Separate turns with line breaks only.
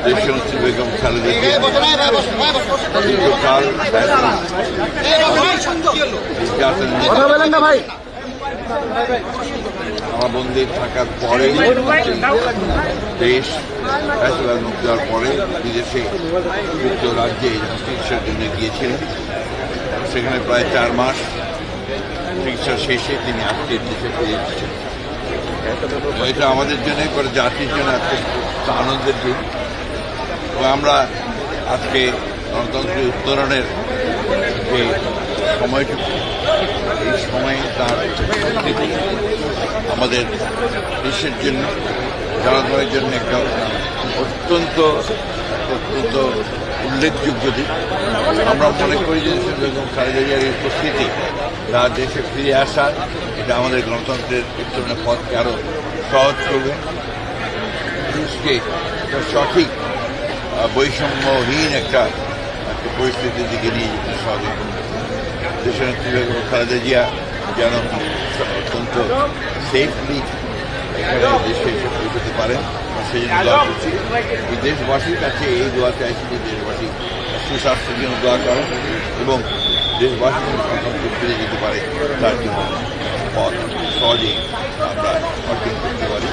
দেশনেত্রী বেগম খালেদা জিয়া কারাবন্দী থাকার পরে দেশ ফেসলা মুক্তি হওয়ার পরে বিদেশে যুক্তরাজ্যে চিকিৎসার জন্য গিয়েছিলেন। সেখানে প্রায় 4 মাস চিকিৎসা শেষে তিনি আজকে দেশে ফিরে এসেছেন। এটা আমাদের জন্য করে জাতির জন্য আজকে আনন্দের দিন। এবং আমরা আজকে গণতন্ত্রের উত্তরণের যে সময়টুকু, এই সময়ে তার আমাদের দেশের জন্য জনগণের জন্য একটা অত্যন্ত উল্লেখযোগ্য দিক। আমরা মনে করি যে বেগম খালেদা জিয়ার উপস্থিতি তার দেশে ফিরে আসা এটা আমাদের গণতন্ত্রের উত্তরণের পথকে আরো সহজ করবে, দেশকে সঠিক বৈষম্যহীন একটা পরিস্থিতির দিকে নিয়ে যেতে সহজে করবে। দেশনেত্রী বেগম খালেদা জিয়া যেন অত্যন্ত সেফলি এখানে দেশে এসে পৌঁছতে পারেন, সেই জন্য দোয়া করছি। দেশবাসীর কাছে এই দোয়া চাইছি যে দেশবাসী সুস্বাস্থ্যের জন্য দোয়া করেন এবং দেশবাসী গণতন্ত্রে ফিরে যেতে পারে তার জন্য পথ সহজেই আমরা অর্জন করতে পারি।